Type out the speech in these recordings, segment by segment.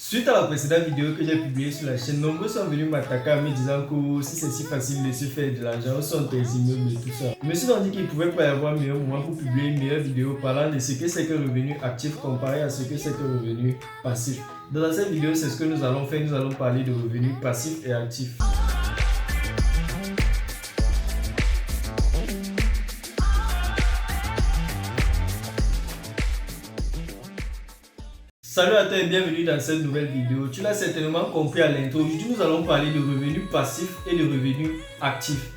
Suite à la précédente vidéo que j'ai publiée sur la chaîne, nombreux sont venus m'attaquer en me disant que si c'est si facile de se faire de l'argent, où sont tes immeubles et tout ça. Je me suis dit qu'il ne pouvait pas y avoir meilleur moment pour publier une meilleure vidéo parlant de ce que c'est que revenu actif comparé à ce que c'est que revenu passif. Dans cette vidéo, c'est ce que nous allons faire, nous allons parler de revenus passifs et actifs. Salut à toi et bienvenue dans cette nouvelle vidéo. Tu l'as certainement compris à l'intro. Aujourd'hui, nous allons parler de revenus passifs et de revenus actifs.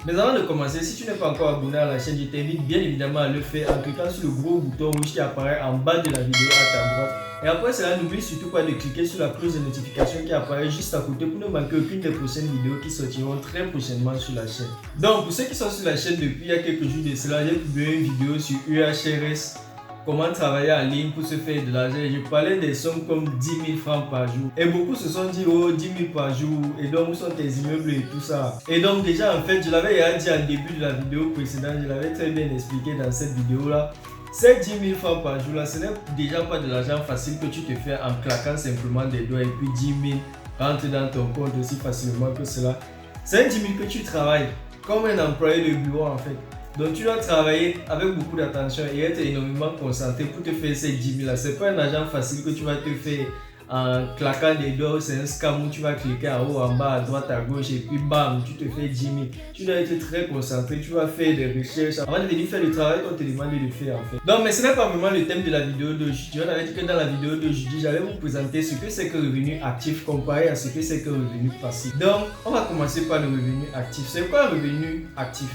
Mais avant de commencer, si tu n'es pas encore abonné à la chaîne, je t'invite bien évidemment à le faire en cliquant sur le gros bouton rouge qui apparaît en bas de la vidéo à ta droite. Et après cela, n'oublie surtout pas de cliquer sur la cloche de notification qui apparaît juste à côté pour ne manquer aucune des prochaines vidéos qui sortiront très prochainement sur la chaîne. Donc, pour ceux qui sont sur la chaîne depuis il y a quelques jours de cela, j'ai publié une vidéo sur UHRS. Comment travailler en ligne pour se faire de l'argent. Je parlais des sommes comme 10 000 francs par jour. Et beaucoup se sont dit, oh, 10 000 par jour. Et donc, où sont tes immeubles et tout ça. Et donc, déjà, en fait, je l'avais dit en début de la vidéo précédente, je l'avais très bien expliqué dans cette vidéo-là. Ces 10 000 francs par jour-là, ce n'est déjà pas de l'argent facile que tu te fais en claquant simplement des doigts. Et puis 10 000 rentre dans ton compte aussi facilement que cela. C'est 10 000 que tu travailles comme un employé de bureau, en fait. Donc tu dois travailler avec beaucoup d'attention et être énormément concentré pour te faire ces 10 000 là. C'est pas un argent facile que tu vas te faire en claquant des doigts. C'est un scam où tu vas cliquer en haut, en bas, à droite, à gauche et puis bam, tu te fais 10 000. Tu dois être très concentré, tu vas faire des recherches avant de venir faire le travail qu'on te demande de faire en fait. Donc mais ce n'est pas vraiment le thème de la vidéo d'aujourd'hui. On avait dit que dans la vidéo d'aujourd'hui, j'allais vous présenter ce que c'est que revenu actif comparé à ce que c'est que revenu passif. Donc on va commencer par le revenu actif. C'est quoi un revenu actif?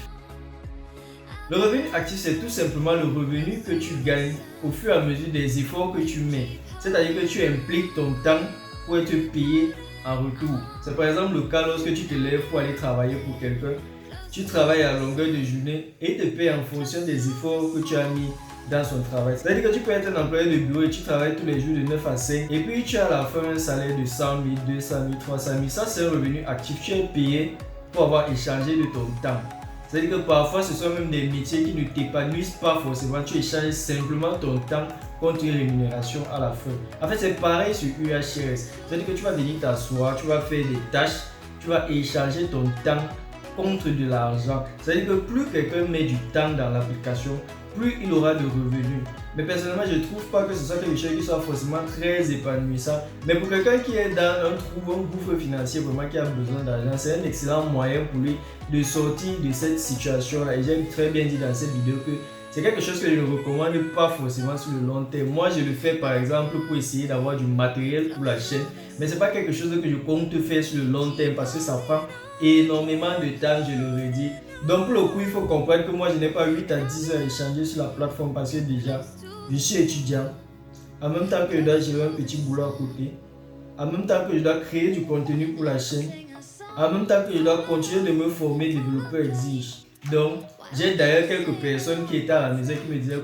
Le revenu actif, c'est tout simplement le revenu que tu gagnes au fur et à mesure des efforts que tu mets. C'est-à-dire que tu impliques ton temps pour être payé en retour. C'est par exemple le cas lorsque tu te lèves pour aller travailler pour quelqu'un. Tu travailles à longueur de journée et te payes en fonction des efforts que tu as mis dans son travail. C'est-à-dire que tu peux être un employé de bureau et tu travailles tous les jours de 9 à 5 et puis tu as à la fin un salaire de 100 000, 200 000, 300 000. Ça, c'est un revenu actif. Tu es payé pour avoir échangé de ton temps. C'est-à-dire que parfois, ce sont même des métiers qui ne t'épanouissent pas forcément. Tu échanges simplement ton temps contre une rémunération à la fin. En fait, c'est pareil sur UHRS. C'est-à-dire que tu vas venir t'asseoir, tu vas faire des tâches, tu vas échanger ton temps contre de l'argent. C'est-à-dire que plus quelqu'un met du temps dans l'application, plus il aura de revenus. Mais personnellement, je ne trouve pas que ce soit quelque chose qui soit forcément très épanouissant. Mais pour quelqu'un qui est dans un trou, un gouffre financier, vraiment qui a besoin d'argent, c'est un excellent moyen pour lui de sortir de cette situation-là. Et j'ai très bien dit dans cette vidéo que c'est quelque chose que je ne recommande pas forcément sur le long terme. Moi, je le fais par exemple pour essayer d'avoir du matériel pour la chaîne. Mais ce n'est pas quelque chose que je compte faire sur le long terme parce que ça prend énormément de temps, je le redis. Donc pour le coup, il faut comprendre que moi, je n'ai pas 8 à 10 heures à échanger sur la plateforme parce que déjà, je suis étudiant. En même temps que je dois gérer un petit boulot à côté. En même temps que je dois créer du contenu pour la chaîne. En même temps que je dois continuer de me former développeur exige. Donc, j'ai d'ailleurs quelques personnes qui étaient à la maison qui me disaient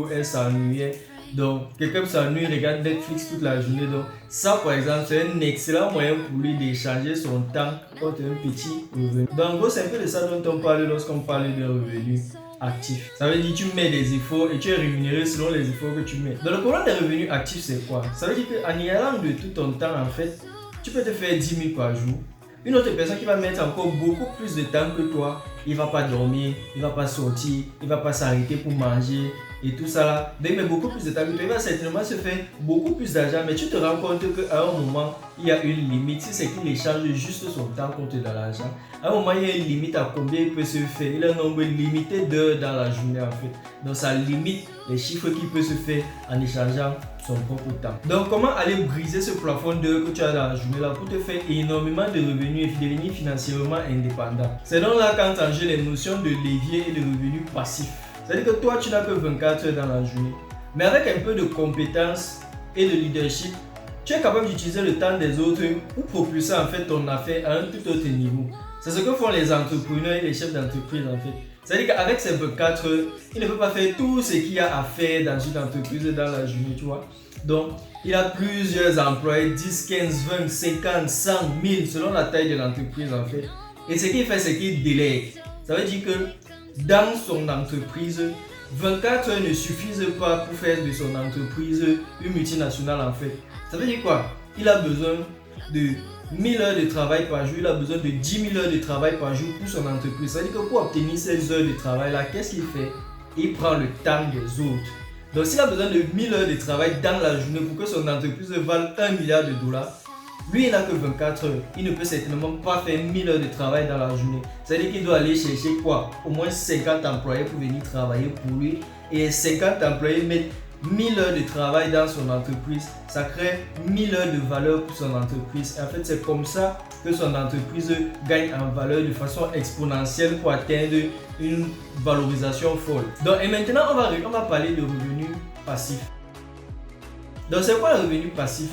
qu'elles s'ennuyaient. Donc, quelqu'un s'ennuie, regarde Netflix toute la journée. Donc, ça par exemple, c'est un excellent moyen pour lui d'échanger son temps contre un petit revenu. Donc, en gros, c'est un peu de ça dont on parle lorsqu'on parle de revenus actifs. Ça veut dire que tu mets des efforts et tu es rémunéré selon les efforts que tu mets. Donc, le problème des revenus actifs, c'est quoi? Ça veut dire qu'en y allant de tout ton temps, en fait, tu peux te faire 10 000 par jour. Une autre personne qui va mettre encore beaucoup plus de temps que toi, il ne va pas dormir, il ne va pas sortir, il ne va pas s'arrêter pour manger et tout ça là. Donc il met beaucoup plus de temps que toi, il va certainement se faire beaucoup plus d'argent, mais tu te rends compte qu'à un moment, il y a une limite. Si c'est qu'il échange juste son temps contre de l'argent, à un moment, il y a une limite à combien il peut se faire. Il a un nombre limité d'heures dans la journée en fait. Donc ça limite les chiffres qu'il peut se faire en échangeant son propre temps. Donc comment aller briser ce plafond d'heures que tu as dans la journée là pour te faire énormément de revenus et devenir financièrement indépendant? C'est donc là qu'entrent en jeu les notions de levier et de revenus passifs. C'est-à-dire que toi tu n'as que 24 heures dans la journée. Mais avec un peu de compétences et de leadership, tu es capable d'utiliser le temps des autres pour propulser en fait ton affaire à un tout autre niveau. C'est ce que font les entrepreneurs et les chefs d'entreprise en fait. C'est-à-dire qu'avec ces 24 heures, il ne peut pas faire tout ce qu'il y a à faire dans une entreprise dans la journée, tu vois. Donc, il a plusieurs employés, 10, 15, 20, 50, 100, 1000, selon la taille de l'entreprise en fait. Et ce qu'il fait, c'est qu'il délègue. Ça veut dire que dans son entreprise, 24 heures ne suffisent pas pour faire de son entreprise une multinationale en fait. Ça veut dire quoi? il a besoin de 1000 heures de travail par jour, il a besoin de 10 000 heures de travail par jour pour son entreprise. C'est-à-dire que pour obtenir ces heures de travail-là, qu'est-ce qu'il fait? Il prend le temps des autres. Donc s'il a besoin de 1000 heures de travail dans la journée pour que son entreprise vale 1 milliard de dollars, lui il n'a que 24 heures. Il ne peut certainement pas faire 1000 heures de travail dans la journée. C'est-à-dire qu'il doit aller chercher quoi? Au moins 50 employés pour venir travailler pour lui. Et 50 employés mettent 1000 heures de travail dans son entreprise, ça crée 1000 heures de valeur pour son entreprise. Et en fait, c'est comme ça que son entreprise gagne en valeur de façon exponentielle pour atteindre une valorisation folle. Donc, et maintenant, on va parler de revenus passifs. Donc, c'est quoi le revenu passif?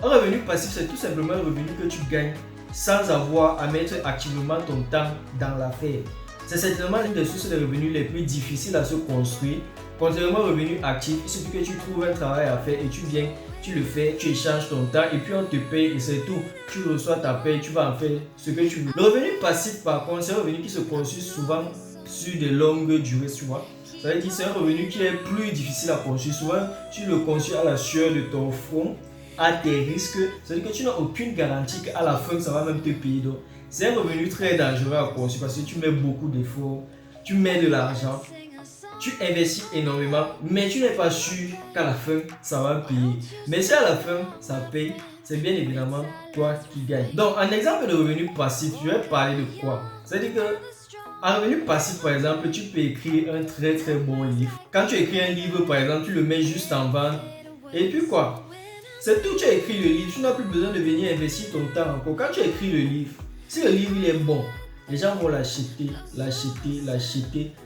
Un revenu passif, c'est tout simplement un revenu que tu gagnes sans avoir à mettre activement ton temps dans l'affaire. C'est certainement l'une des sources de revenus les plus difficiles à se construire. Contrairement au revenu actif, il suffit que tu trouves un travail à faire et tu viens, tu le fais, tu échanges ton temps et puis on te paye et c'est tout. Tu reçois ta paye, tu vas en faire ce que tu veux. Le revenu passif par contre, c'est un revenu qui se construit souvent sur de longues durées, tu vois. Ça veut dire que c'est un revenu qui est plus difficile à construire. Souvent, tu le construis à la sueur de ton front, à tes risques. C'est-à-dire que tu n'as aucune garantie qu'à la fin, ça va même te payer. Donc, c'est un revenu très dangereux à construire parce que tu mets beaucoup d'efforts, tu mets de l'argent. Tu investis énormément, mais tu n'es pas sûr qu'à la fin, ça va payer. Mais si à la fin, ça paye, c'est bien évidemment toi qui gagnes. Donc, en exemple de revenu passif, je vais parler de quoi? C'est-à-dire que, en revenu passif, par exemple, tu peux écrire un très très bon livre. Quand tu écris un livre, par exemple, tu le mets juste en vente. Et puis quoi? C'est tout, tu as écrit le livre, tu n'as plus besoin de venir investir ton temps encore. Quand tu as écrit le livre, si le livre il est bon, les gens vont l'acheter.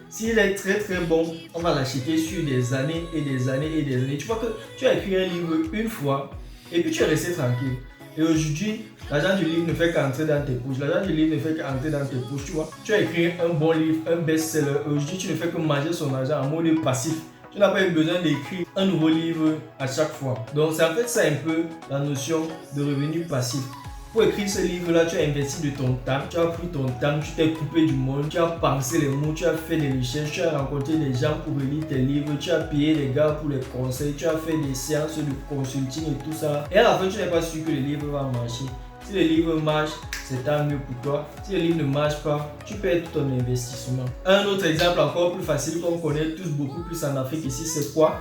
S'il est très très bon, on va l'acheter sur des années et des années et des années. Tu vois que tu as écrit un livre une fois et puis tu es resté tranquille. Et aujourd'hui, l'argent du livre ne fait qu'entrer dans tes poches. L'argent du livre ne fait qu'entrer dans tes poches, tu vois. Tu as écrit un bon livre, un best-seller. Aujourd'hui, tu ne fais que manger son argent en mode passif. Tu n'as pas eu besoin d'écrire un nouveau livre à chaque fois. Donc, c'est en fait ça un peu la notion de revenu passif. Pour écrire ce livre-là, tu as investi de ton temps, tu as pris ton temps, tu t'es coupé du monde, tu as pensé les mots, tu as fait des recherches, tu as rencontré des gens pour relire tes livres, tu as payé les gars pour les conseils, tu as fait des séances de consulting et tout ça. Et à la fin, tu n'es pas sûr que le livre va marcher. Si le livre marche, c'est tant mieux pour toi. Si le livre ne marche pas, tu perds tout ton investissement. Un autre exemple encore plus facile qu'on connaît tous beaucoup plus en Afrique ici, c'est quoi?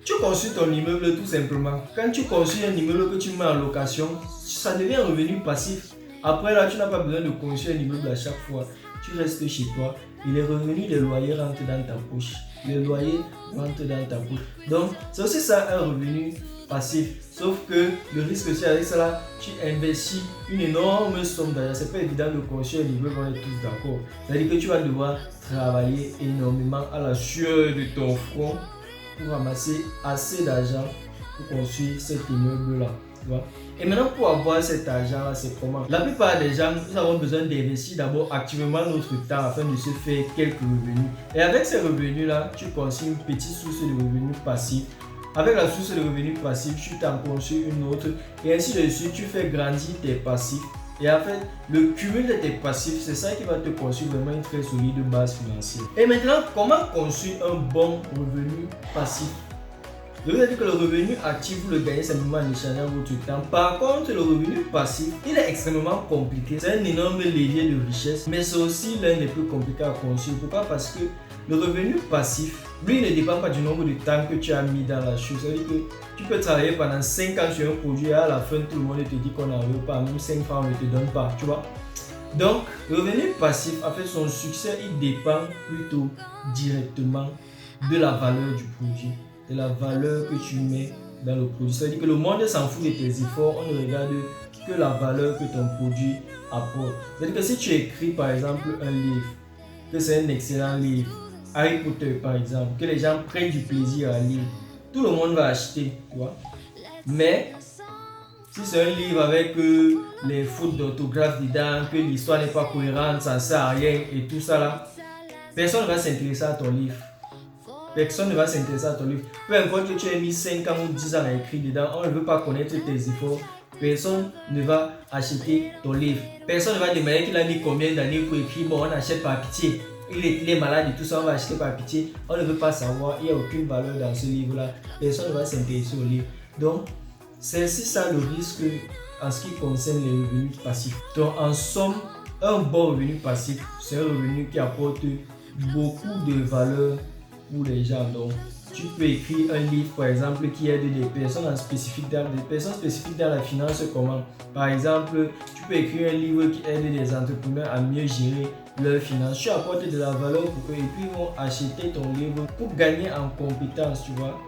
Tu construis ton immeuble tout simplement. Quand tu construis un immeuble que tu mets en location, ça devient un revenu passif. Après là, tu n'as pas besoin de construire un immeuble à chaque fois. Tu restes chez toi et les revenus des loyers rentrent dans ta poche. Les loyers rentrent dans ta poche. Donc, c'est aussi ça un revenu passif. Sauf que le risque aussi avec ça là, tu investis une énorme somme d'argent. C'est pas évident de construire un immeuble, on est tous d'accord. C'est-à-dire que tu vas devoir travailler énormément à la sueur de ton front pour ramasser assez d'argent pour construire cet immeuble-là. Et maintenant, pour avoir cet argent-là, c'est comment? La plupart des gens, nous avons besoin d'investir d'abord activement notre temps afin de se faire quelques revenus. Et avec ces revenus-là, tu construis une petite source de revenus passifs. Avec la source de revenus passifs, tu t'en construis une autre. Et ainsi de suite, tu fais grandir tes passifs. Et en fait, le cumul de tes passifs, c'est ça qui va te construire vraiment une très solide base financière. Et maintenant, comment construire un bon revenu passif? Je vous ai dit que le revenu actif, vous le gagnez simplement en échangeant votre temps. Par contre, le revenu passif, il est extrêmement compliqué. C'est un énorme levier de richesse, mais c'est aussi l'un des plus compliqués à construire. Pourquoi? Parce que le revenu passif, lui, ne dépend pas du nombre de temps que tu as mis dans la chose. C'est-à-dire que tu peux travailler pendant 5 ans sur un produit et à la fin, tout le monde te dit qu'on n'en veut pas. Même 5 francs, on ne te donne pas, tu vois. Donc, le revenu passif, en fait, son succès, il dépend plutôt directement de la valeur du produit, de la valeur que tu mets dans le produit. C'est-à-dire que le monde s'en fout de tes efforts, on ne regarde que la valeur que ton produit apporte. C'est-à-dire que si tu écris, par exemple, un livre, que c'est un excellent livre, Harry Potter par exemple, que les gens prennent du plaisir à lire, tout le monde va acheter, tu vois. Mais si c'est un livre avec les fautes d'orthographe dedans, que l'histoire n'est pas cohérente, ça ne sert à rien et tout ça là, personne ne va s'intéresser à ton livre. Personne ne va s'intéresser à ton livre. Peu importe que tu aies mis 5 ans ou 10 ans à écrire dedans, on ne veut pas connaître tes efforts. Personne ne va acheter ton livre. Personne ne va demander qu'il a mis combien d'années pour écrire. Bon, on achète par pitié. Il est malade et tout ça, on va acheter par pitié. On ne veut pas savoir, il n'y a aucune valeur dans ce livre-là. Personne ne va s'intéresser au livre. Donc, C'est ça le risque en ce qui concerne les revenus passifs. Donc en somme, un bon revenu passif, c'est un revenu qui apporte beaucoup de valeur pour les gens. Donc tu peux écrire un livre par exemple qui aide des personnes spécifiques dans la finance. Comment? Par exemple, tu peux écrire un livre qui aide des entrepreneurs à mieux gérer leurs finances. Tu apportes de la valeur pour eux et puis ils vont acheter ton livre pour gagner en compétences, tu vois.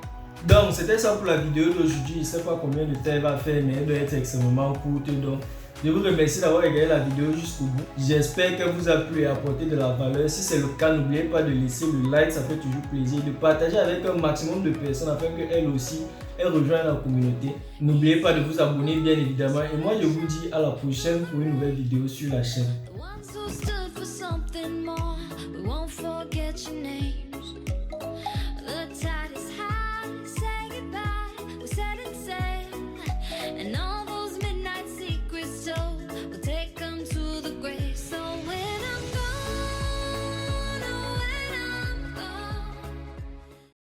Donc c'était ça pour la vidéo d'aujourd'hui. Je ne sais pas combien de temps elle va faire, mais elle doit être extrêmement courte. Donc je vous remercie d'avoir regardé la vidéo jusqu'au bout. J'espère qu'elle vous a plu et apporté de la valeur. Si c'est le cas, n'oubliez pas de laisser le like, ça fait toujours plaisir. De partager avec un maximum de personnes afin qu'elles aussi rejoignent la communauté. N'oubliez pas de vous abonner bien évidemment. Et moi je vous dis à la prochaine pour une nouvelle vidéo sur la chaîne.